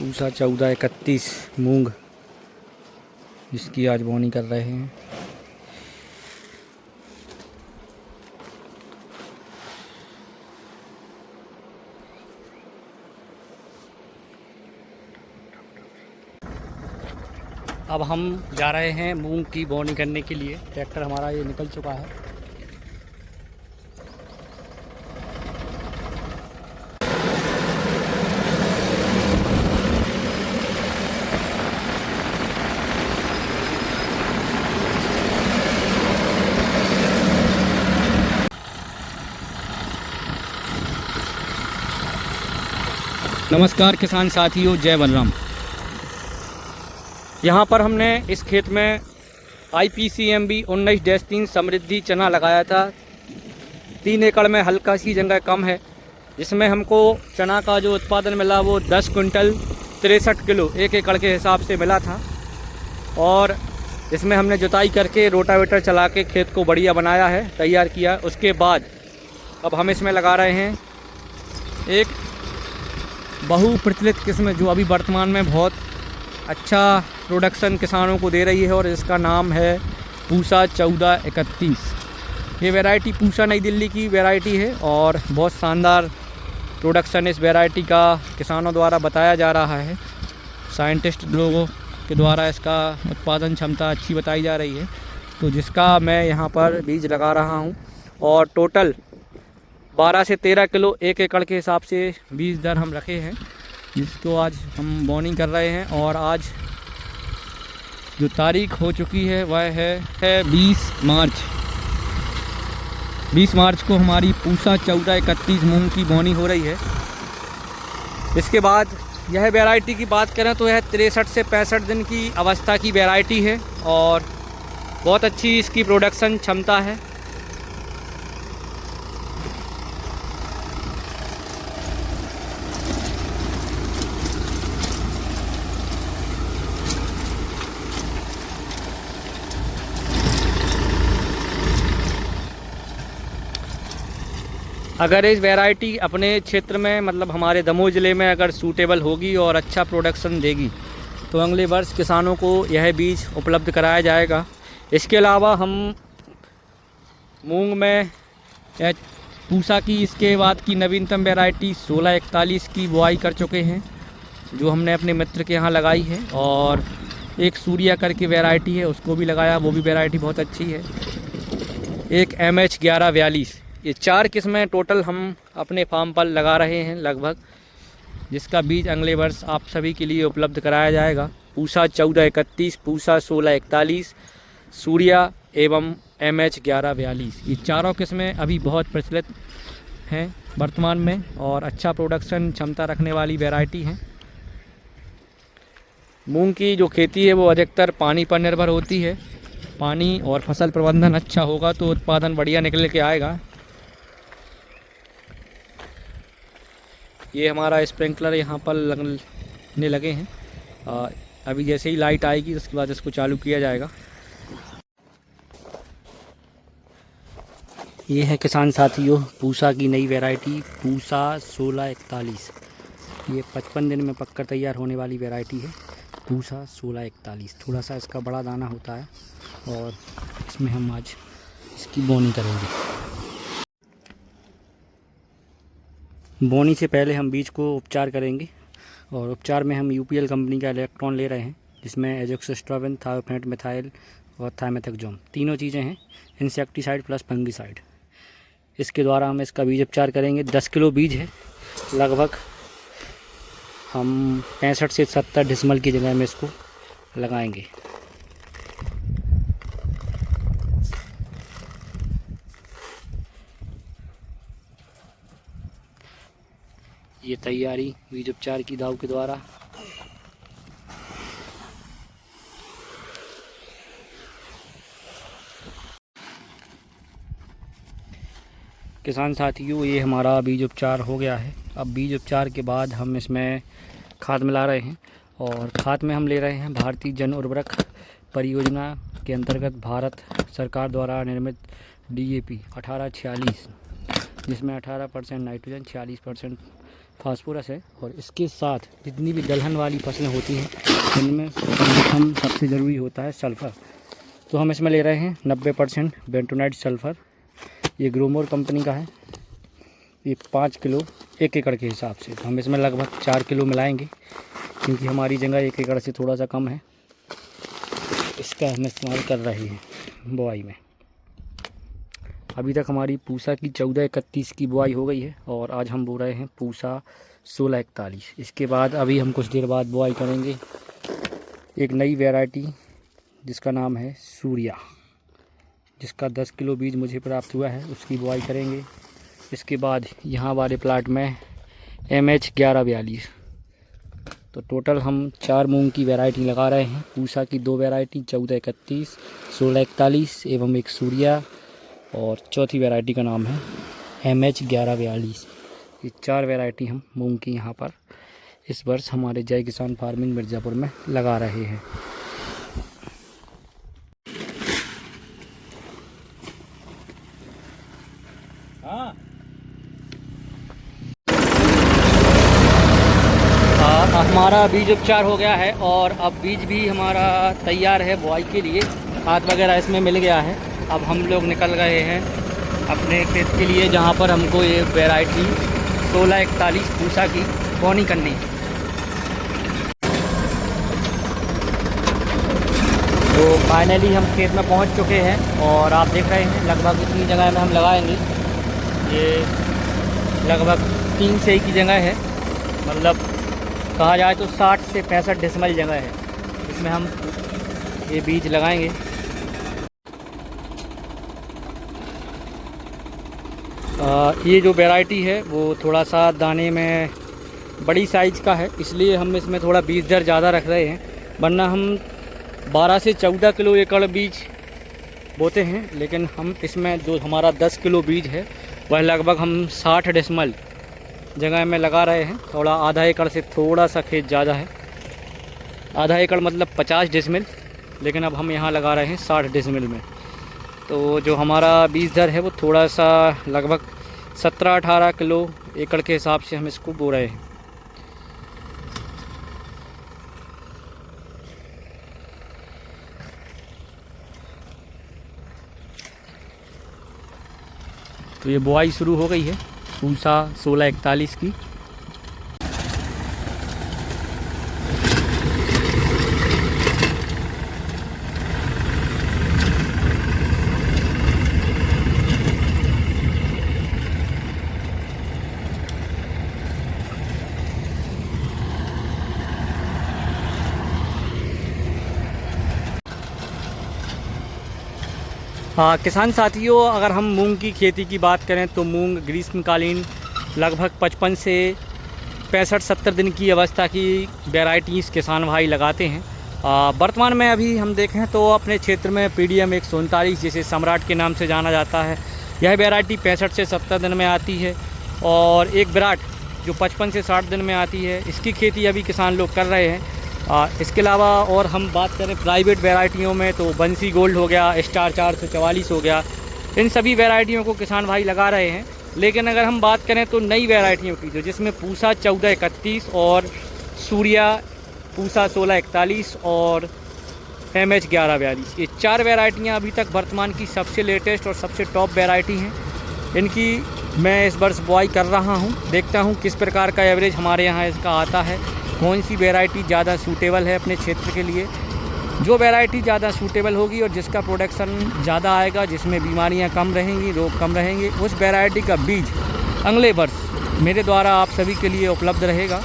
पूसा 1431 मूंग, जिसकी आज बोनी कर रहे हैं। अब हम जा रहे हैं मूंग की बोनी करने के लिए। ट्रैक्टर हमारा ये निकल चुका है। नमस्कार किसान साथियों, जय बलराम। यहाँ पर हमने इस खेत में IPCMB 19-3 समृद्धि चना लगाया था। 3 एकड़ में हल्का सी जगह कम है, जिसमें हमको चना का जो उत्पादन मिला वो 10 क्विंटल 63 किलो 1 एकड़ के हिसाब से मिला था। और इसमें हमने जुताई करके रोटावेटर चला के खेत को बढ़िया बनाया है, तैयार किया। उसके बाद अब हम इसमें लगा रहे हैं एक बहुप्रचलित किस्म, जो अभी वर्तमान में बहुत अच्छा प्रोडक्शन किसानों को दे रही है, और इसका नाम है पूसा 1431। ये वैरायटी पूसा नई दिल्ली की वैरायटी है और बहुत शानदार प्रोडक्शन इस वैरायटी का किसानों द्वारा बताया जा रहा है। साइंटिस्ट लोगों के द्वारा इसका उत्पादन क्षमता अच्छी बताई जा रही है। तो जिसका मैं यहाँ पर बीज लगा रहा हूँ, और टोटल 12 से 13 किलो 1 एकड़ के हिसाब से बीज दर हम रखे हैं, जिसको आज हम बोनी कर रहे हैं। और आज जो तारीख हो चुकी है वह है 20 मार्च। 20 मार्च को हमारी पूसा 1431 मूंग की बोनी हो रही है। इसके बाद यह वैरायटी की बात करें तो यह 63 से 65 दिन की अवस्था की वैरायटी है, और बहुत अच्छी इसकी प्रोडक्शन क्षमता है। अगर इस वैरायटी अपने क्षेत्र में, मतलब हमारे दमोह ज़िले में अगर सूटेबल होगी और अच्छा प्रोडक्शन देगी, तो अगले वर्ष किसानों को यह बीज उपलब्ध कराया जाएगा। इसके अलावा हम मूंग में पूसा की इसके बाद की नवीनतम वैरायटी 1641 की बुआई कर चुके हैं, जो हमने अपने मित्र के यहाँ लगाई है। और एक सूर्या करके वैरायटी है, उसको भी लगाया, वो भी वैरायटी बहुत अच्छी है। एक MH 1142, ये 4 किस्में टोटल हम अपने फार्म पर लगा रहे हैं लगभग, जिसका बीज अगले वर्ष आप सभी के लिए उपलब्ध कराया जाएगा। पूसा 1431, पूसा 1641, सूर्या एवं MH 1142, ये चारों किस्में अभी बहुत प्रचलित हैं वर्तमान में, और अच्छा प्रोडक्शन क्षमता रखने वाली वैरायटी हैं। मूंग की जो खेती है वो अधिकतर पानी पर निर्भर होती है। पानी और फसल प्रबंधन अच्छा होगा तो उत्पादन बढ़िया निकल के आएगा। ये हमारा स्प्रिंकलर यहाँ पर लगने लगे हैं। अभी जैसे ही लाइट आएगी उसके बाद इसको चालू किया जाएगा। ये है किसान साथियों पूसा की नई वैरायटी पूसा 1641। ये 55 दिन में पककर तैयार होने वाली वैरायटी है पूसा 1641। थोड़ा सा इसका बड़ा दाना होता है, और इसमें हम आज इसकी बोनी करेंगे। बोनी से पहले हम बीज को उपचार करेंगे, और उपचार में हम UPL कंपनी का इलेक्ट्रॉन ले रहे हैं, जिसमें एजोक्सिस्ट्रोबिन, थायोफेनेट मिथाइल और थाइमेथाक्सोम तीनों चीज़ें हैं, इंसेक्टिसाइड प्लस फंगिसाइड। इसके द्वारा हम इसका बीज उपचार करेंगे। 10 किलो बीज है, लगभग हम 65 से 70 डिसमल की जगह में इसको लगाएंगे। ये तैयारी बीज उपचार की दाव के द्वारा। किसान साथियों, ये हमारा बीज उपचार हो गया है। अब बीज उपचार के बाद हम इसमें खाद मिला रहे हैं, और खाद में हम ले रहे हैं भारतीय जन उर्वरक परियोजना के अंतर्गत भारत सरकार द्वारा निर्मित DAP 1846, जिसमें 18% नाइट्रोजन, 46% फास्फोरस है। और इसके साथ जितनी भी दलहन वाली फसलें होती हैं उनमें हम सबसे ज़रूरी होता है सल्फ़र। तो हम इसमें ले रहे हैं 90% बेंटोनाइट सल्फ़र। ये ग्रोमोर कंपनी का है। ये 5 किलो 1 एकड़ के हिसाब से। तो हम इसमें लगभग 4 किलो मिलाएंगे, क्योंकि हमारी जगह 1 एकड़ से थोड़ा सा कम है। इसका हम इस्तेमाल कर रहे हैं बुआई में। अभी तक हमारी पूसा की 1431 की बुआई हो गई है और आज हम बो रहे हैं पूसा 1641। इसके बाद अभी हम कुछ देर बाद बुआई करेंगे एक नई वैरायटी जिसका नाम है सूर्या, जिसका 10 किलो बीज मुझे प्राप्त हुआ है, उसकी बुआई करेंगे। इसके बाद यहाँ वाले प्लाट में MH 1142। तो टोटल हम 4 मूंग की वैरायटी लगा रहे हैं। पूसा की 2 वैरायटी 1431, 1641 एवं एक सूर्या, और चौथी वैरायटी का नाम है MH 1142। ये 4 वैरायटी हम मूंग की यहाँ पर इस वर्ष हमारे जय किसान फार्मिंग मिर्ज़ापुर में लगा रहे हैं। हमारा बीज उपचार हो गया है और अब बीज भी हमारा तैयार है बुआई के लिए। खाद वगैरह इसमें मिल गया है। अब हम लोग निकल गए हैं अपने खेत के लिए, जहाँ पर हमको ये वैरायटी 1641 पूसा की बोनी करनी है। तो फाइनली हम खेत में पहुँच चुके हैं और आप देख रहे हैं लगभग इतनी जगह में हम लगाएंगे। ये लगभग 3 से की जगह है, मतलब कहा जाए तो 60 से 65 डेसिमल जगह है, इसमें हम ये बीज लगाएंगे। ये जो वैरायटी है वो थोड़ा सा दाने में बड़ी साइज़ का है, इसलिए हम इसमें थोड़ा बीज दर ज़्यादा रख रहे हैं। वरना हम 12 से 14 किलो एकड़ बीज बोते हैं, लेकिन हम इसमें जो हमारा 10 किलो बीज है वह लगभग हम 60 डेसिमल जगह में लगा रहे हैं। थोड़ा आधा एकड़ से थोड़ा सा खेत ज़्यादा है, आधा एकड़ मतलब 50 डेसिमल, लेकिन अब हम यहाँ लगा रहे हैं 60 डेसिमल में। तो जो हमारा बीज दर है वो थोड़ा सा लगभग 17-18 किलो एकड़ के हिसाब से हम इसको बो रहे हैं। तो ये बुआई शुरू हो गई है पूसा 1641 की। हाँ किसान साथियों, अगर हम मूंग की खेती की बात करें तो मूंग ग्रीष्मकालीन लगभग 55 से 65-70 दिन की अवस्था की वैराइटीज़ किसान भाई लगाते हैं। वर्तमान में अभी हम देखें तो अपने क्षेत्र में PDM 139 जिसे सम्राट के नाम से जाना जाता है, यह वैरायटी 65 से 70 दिन में आती है। और एक विराट जो 55 से 60 दिन में आती है, इसकी खेती अभी किसान लोग कर रहे हैं। इसके अलावा और हम बात करें प्राइवेट वैरायटियों में तो बंसी गोल्ड हो गया, स्टार 444 हो गया, इन सभी वैरायटियों को किसान भाई लगा रहे हैं। लेकिन अगर हम बात करें तो नई वैरायटियों की, जो जिसमें पूसा 1431 और सूर्या पूसा 1641 और MH 1142, ये 4 वैरायटियाँ अभी तक वर्तमान की सबसे लेटेस्ट और सबसे टॉप वैरायटी हैं। इनकी मैं इस वर्ष बुआई कर रहा हूँ, देखता हूँ किस प्रकार का एवरेज हमारे यहाँ इसका आता है, कौन सी वैरायटी ज़्यादा सूटेबल है अपने क्षेत्र के लिए। जो वैरायटी ज़्यादा सूटेबल होगी और जिसका प्रोडक्शन ज़्यादा आएगा, जिसमें बीमारियां कम रहेंगी, रोग कम रहेंगे, उस वैरायटी का बीज अगले वर्ष मेरे द्वारा आप सभी के लिए उपलब्ध रहेगा।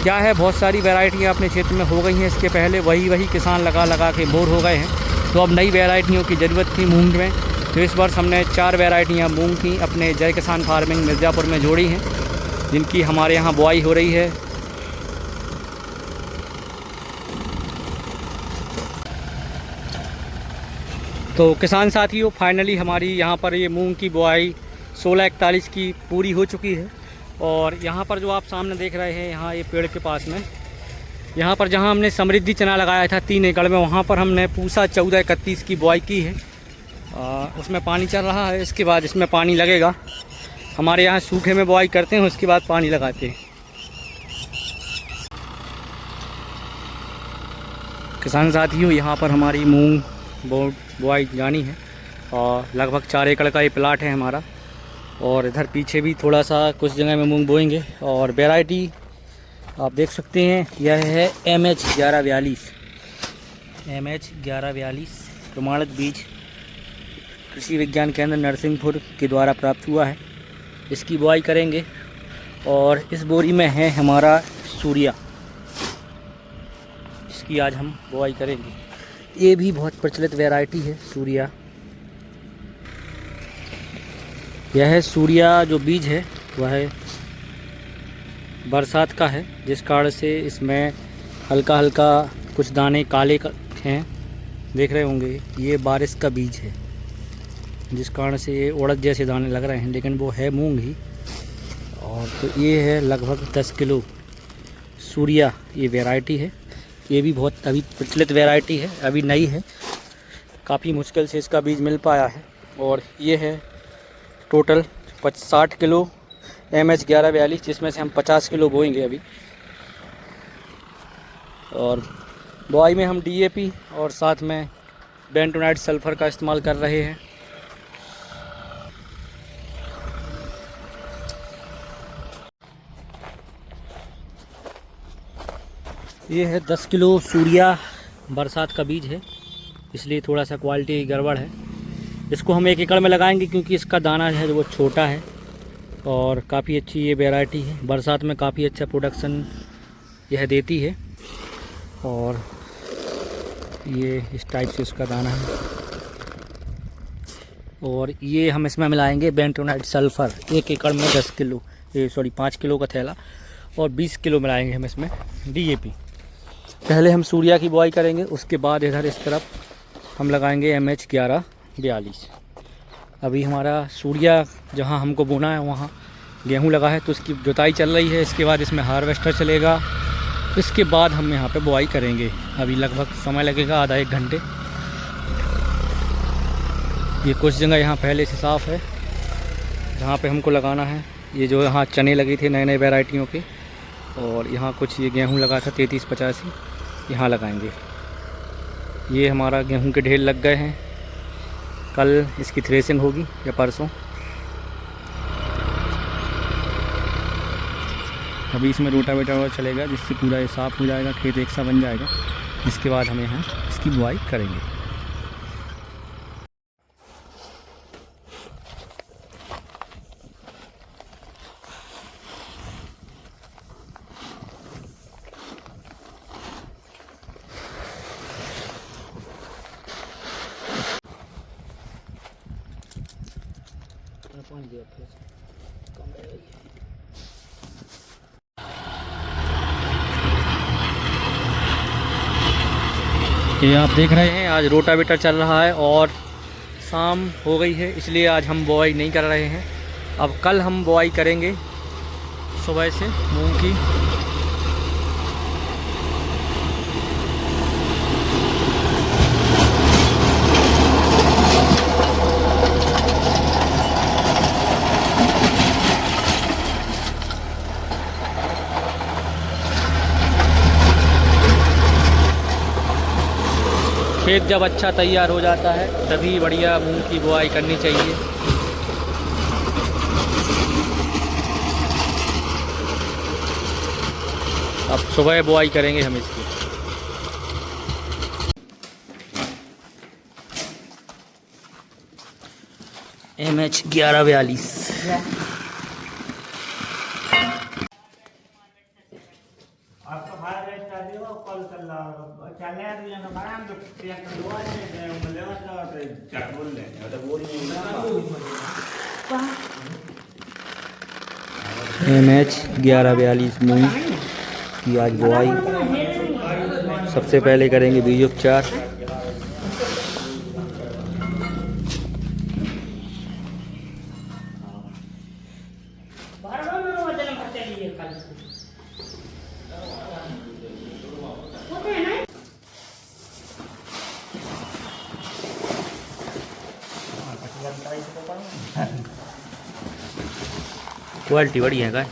क्या है, बहुत सारी वैरायटियाँ अपने क्षेत्र में हो गई हैं, इसके पहले वही किसान लगा के बोर हो गए हैं। तो अब नई वैरायटियों की ज़रूरत थी मूंग में, तो इस वर्ष हमने 4 वैरायटियाँ मूंग की अपने जय किसान फार्मिंग मिर्ज़ापुर में जोड़ी हैं, जिनकी हमारे यहाँ बुआई हो रही है। तो किसान साथियों, फाइनली हमारी यहाँ पर ये मूंग की बुआई 1641 की पूरी हो चुकी है। और यहाँ पर जो आप सामने देख रहे हैं, यहाँ ये पेड़ के पास में, यहाँ पर जहाँ हमने समृद्धि चना लगाया था 3 एकड़ में, वहाँ पर हमने पूसा 1431 की बुआई की है। उसमें पानी चल रहा है, इसके बाद इसमें पानी लगेगा हमारे यहाँ सूखे में बुआई करते हैं, उसके बाद पानी लगाते हैं। किसान साथियों, यहाँ पर हमारी मूंग बुआई जानी है और लगभग 4 एकड़ का ये प्लाट है हमारा। और इधर पीछे भी थोड़ा सा कुछ जगह में मूंग बोएंगे। और वैरायटी आप देख सकते हैं, यह है MH1142 प्रमाणित बीज कृषि विज्ञान केंद्र नरसिंहपुर के द्वारा प्राप्त हुआ है। इसकी बुआई करेंगे। और इस बोरी में है हमारा सूर्या, इसकी आज हम बुआई करेंगे। ये भी बहुत प्रचलित वैरायटी है सूर्या। यह सूर्या जो बीज है वह बरसात का है, जिस कारण से इसमें हल्का हल्का कुछ दाने काले हैं, देख रहे होंगे। ये बारिश का बीज है, जिस कारण से ये उड़द जैसे दाने लग रहे हैं, लेकिन वो है मूंग ही। और तो ये है लगभग 10 किलो सूर्या, ये वैरायटी है। ये भी बहुत अभी प्रचलित वैरायटी है, अभी नई है, काफ़ी मुश्किल से इसका बीज मिल पाया है। और ये है टोटल 60 किलो MH1142, जिसमें से हम 50 किलो बोएंगे अभी। और बुआई में हम DAP और साथ में बेंटोनाइट सल्फ़र का इस्तेमाल कर रहे हैं। ये है 10 किलो सूर्या, बरसात का बीज है, इसलिए थोड़ा सा क्वालिटी गड़बड़ है। इसको हम 1 एकड़ में लगाएंगे, क्योंकि इसका दाना है जो वो छोटा है। और काफ़ी अच्छी ये वैरायटी है, बरसात में काफ़ी अच्छा प्रोडक्शन यह देती है। और ये इस टाइप से इसका दाना है। और ये हम इसमें मिलाएंगे बेंटोनाइट सल्फ़र 1 एकड़ में 5 किलो का थैला, और 20 किलो मिलाएंगे हम इसमें DAP। पहले हम सूर्या की बुआई करेंगे, उसके बाद इधर इस तरफ हम लगाएंगे MH1142। अभी हमारा सूर्या जहां हमको बोना है वहां गेहूं लगा है, तो उसकी जुताई चल रही है। इसके बाद इसमें हार्वेस्टर चलेगा, इसके बाद हम यहां पे बुआई करेंगे। अभी लगभग समय लगेगा आधा 1 घंटे। ये कुछ जगह यहाँ पहले से साफ़ है जहाँ पे हमको लगाना है। ये जो यहाँ चने लगे थे नए नए वैरायटियों के, और यहाँ कुछ ये गेहूं लगा था 3385, यहाँ लगाएंगे। ये हमारा गेहूं के ढेर लग गए हैं, कल इसकी थ्रेसिंग होगी या परसों। अभी इसमें रोटावेटर चलेगा, जिससे पूरा ये साफ़ हो जाएगा, खेत एक सा बन जाएगा। जिसके बाद हम यहाँ इसकी बुआई करेंगे। ये आप देख रहे हैं, आज रोटावेटर चल रहा है और शाम हो गई है, इसलिए आज हम बुआई नहीं कर रहे हैं। अब कल हम बुआई करेंगे सुबह से मूंग की। खेत जब अच्छा तैयार हो जाता है तभी बढ़िया मूंग की बुआई करनी चाहिए। अब सुबह बुआई करेंगे हम इसकी। MH1142 MH1142 मूंग की आज बुआई। सबसे पहले करेंगे बीजोपचार। क्वालिटी बढ़िया है गाय।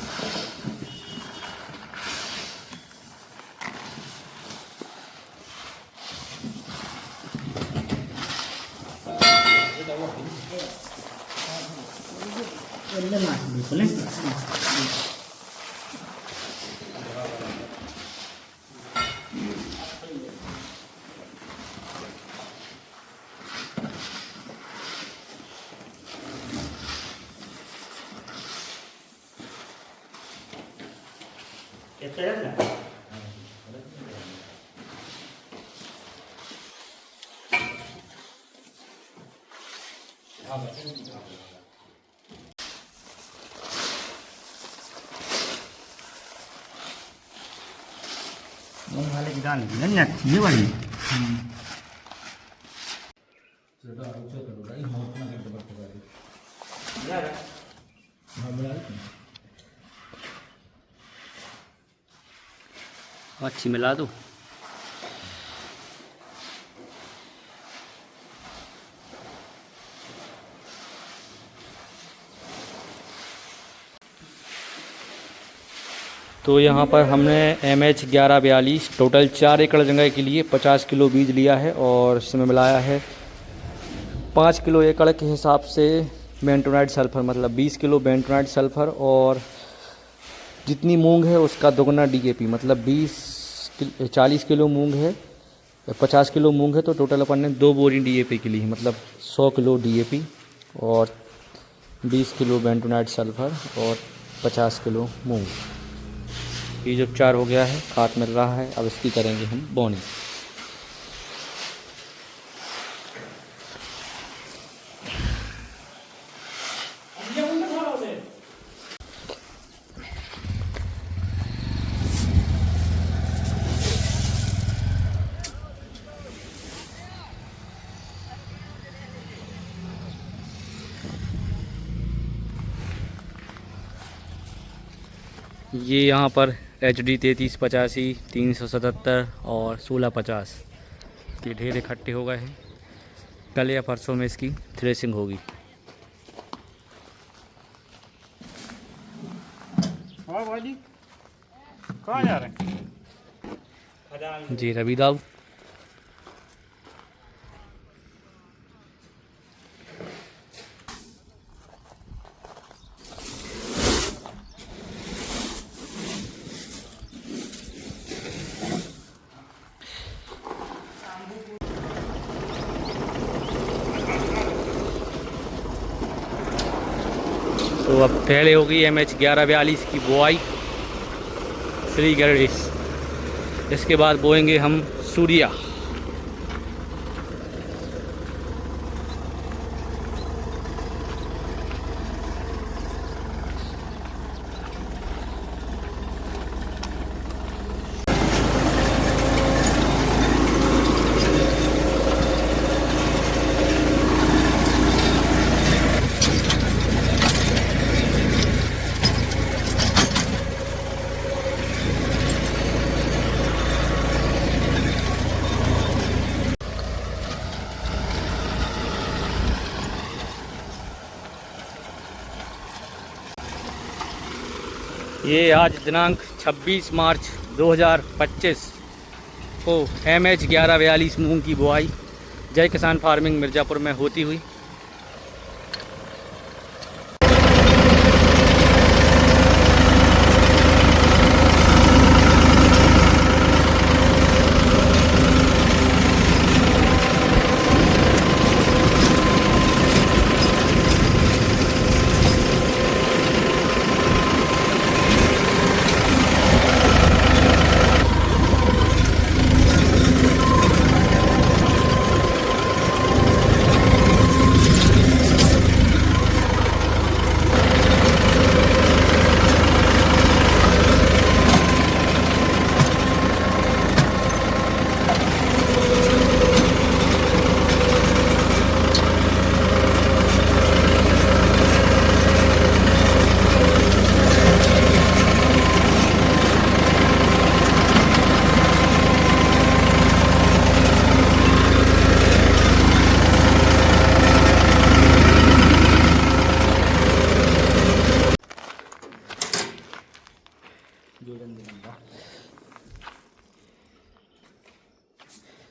वाले की दाल नहीं अच्छी है बड़ी। अच्छी मिला दो। तो यहाँ पर हमने MH 1142 टोटल 4 एकड़ जगह के लिए 50 किलो बीज लिया है और इसमें मिलाया है 5 किलो एकड़ के हिसाब से बेंटोनाइट सल्फ़र, मतलब 20 किलो बेंटोनाइट सल्फ़र, और जितनी मूंग है उसका दोगुना DAP, मतलब 40 किलो मूंग है, 50 किलो मूंग है तो टोटल अपन ने 2 बोरी DAP के लिए, मतलब 100 किलो DAP और 20 किलो बेंटोनाइट सल्फ़र और 50 किलो मूंग। ये जो 4 हो गया है, खाद मिल रहा है। अब इसकी करेंगे हम बोनी। ये यहाँ पर HD 3385, 377 और 1650 के ढेर इकट्ठे हो गए हैं। कल या परसों में इसकी थ्रेसिंग होगी। भाई कहाँ जा रहे हैं? जी रवि दाऊ। तो अब पहले होगी MH 1142 की बुआई, श्री गणेश। इसके बाद बोएंगे हम सूर्या। ये आज दिनांक 26 मार्च 2025 को MH 1142 मूंग की बुआई जय किसान फार्मिंग मिर्ज़ापुर में होती हुई।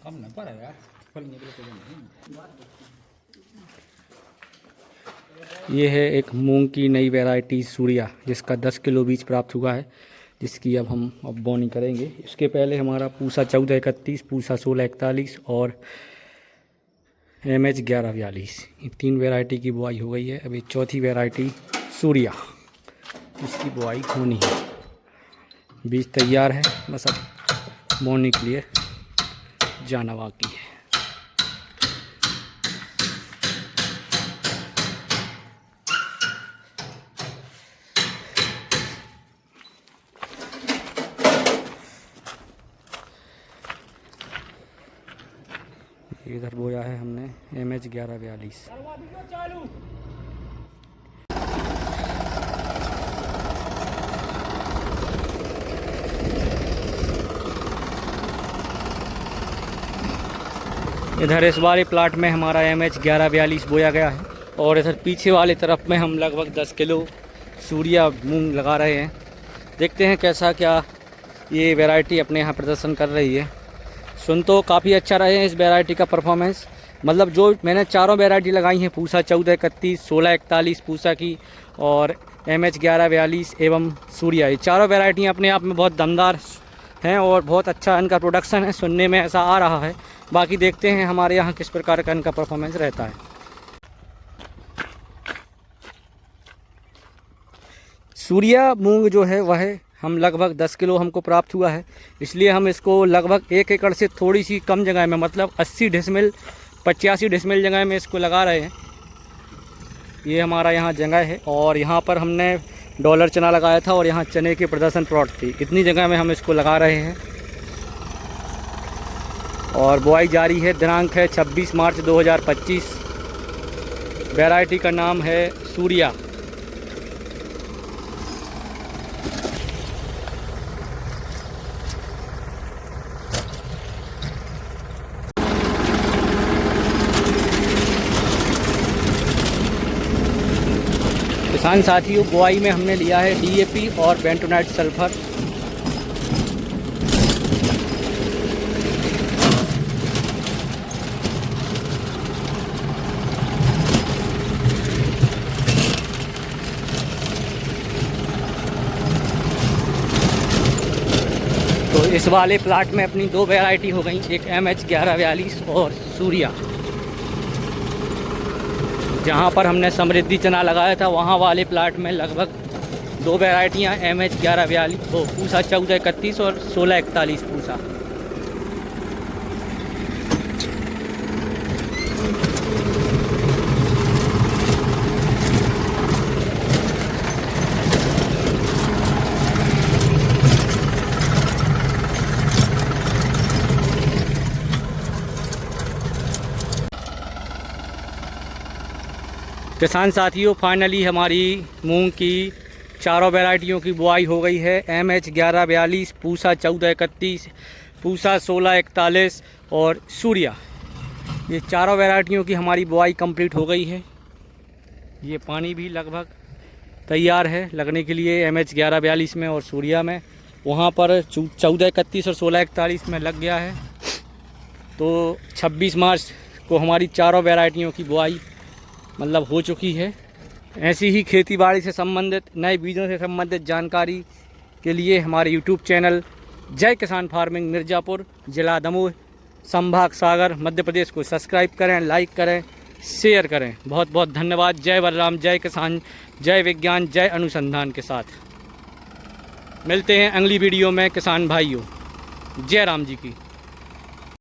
कम ना पड़ा यार, फलेंगे बिल्कुल नहीं। ये है एक मूंग की नई वैरायटी सूर्या, जिसका 10 किलो बीज प्राप्त हुआ है, जिसकी अब हम बोनी करेंगे। इसके पहले हमारा पूसा 1431, पूसा 1641 और MH 1142, ये 3 वैरायटी की बुआई हो गई है। अभी चौथी वैरायटी सूर्या, इसकी बुआई होनी है। बीज तैयार है, बस अब बोने के लिए जाना बाकी है। इधर बोया है हमने MH 1142। इधर इस वाले प्लाट में हमारा MH 1142 बोया गया है, और इधर पीछे वाले तरफ में हम लगभग 10 किलो सूर्या मूंग लगा रहे हैं। देखते हैं कैसा क्या ये वैरायटी अपने यहाँ प्रदर्शन कर रही है। सुन तो काफ़ी अच्छा रहे हैं इस वैरायटी का परफॉर्मेंस। मतलब जो मैंने चारों वैरायटी लगाई हैं, पूसा 1431, 1641 पूसा की और MH 1142 एवं सूर्या, ये चारों वैरायटियाँ अपने आप में बहुत दमदार हैं और बहुत अच्छा इनका प्रोडक्शन है, सुनने में ऐसा आ रहा है। बाकी देखते हैं हमारे यहाँ किस प्रकार का इनका परफॉर्मेंस रहता है। सूर्या मूंग जो है वह हम लगभग 10 किलो हमको प्राप्त हुआ है, इसलिए हम इसको लगभग 1 एकड़ से थोड़ी सी कम जगह में, मतलब 80 डिसमिल 85 डिसमिल जगह में इसको लगा रहे हैं। ये हमारा यहाँ जगह है, और यहाँ पर हमने डॉलर चना लगाया था और यहाँ चने के प्रदर्शन प्लॉट थी। इतनी जगह में हम इसको लगा रहे हैं और बुआई जारी है। दिनांक है 26 मार्च 2025। वैरायटी का नाम है सूर्या। किसान साथियों, बुआई में हमने लिया है DAP और बेंटोनाइट सल्फर। तो इस वाले प्लाट में अपनी 2 वैरायटी हो गई, एक MH 1142 और सूर्या। जहाँ पर हमने समृद्धि चना लगाया था वहाँ वाले प्लाट में लगभग 2 वैरायटियाँ MH 1142, पूसा 1431 और 1641 पूसा। किसान साथियों, फाइनली हमारी मूंग की चारों वैरायटियों की बुआई हो गई है। MH 1142, पूसा 1431, पूसा 1641 और सूर्या, ये चारों वैरायटियों की हमारी बुआई कंप्लीट हो गई है। ये पानी भी लगभग तैयार है लगने के लिए MH 1142 में और सूर्या में। वहाँ पर 1431 और 1641 में लग गया है। तो 26 मार्च को हमारी चारों वैरायटियों की बुआई मतलब हो चुकी है। ऐसी ही खेतीबाड़ी से संबंधित, नए बीजों से संबंधित जानकारी के लिए हमारे YouTube चैनल जय किसान फार्मिंग मिर्ज़ापुर, जिला दमोह, संभाग सागर, मध्य प्रदेश को सब्सक्राइब करें, लाइक करें, शेयर करें। बहुत बहुत धन्यवाद। जय बलराम, जय किसान, जय विज्ञान, जय अनुसंधान के साथ मिलते हैं अगली वीडियो में किसान भाइयों। जय राम जी की।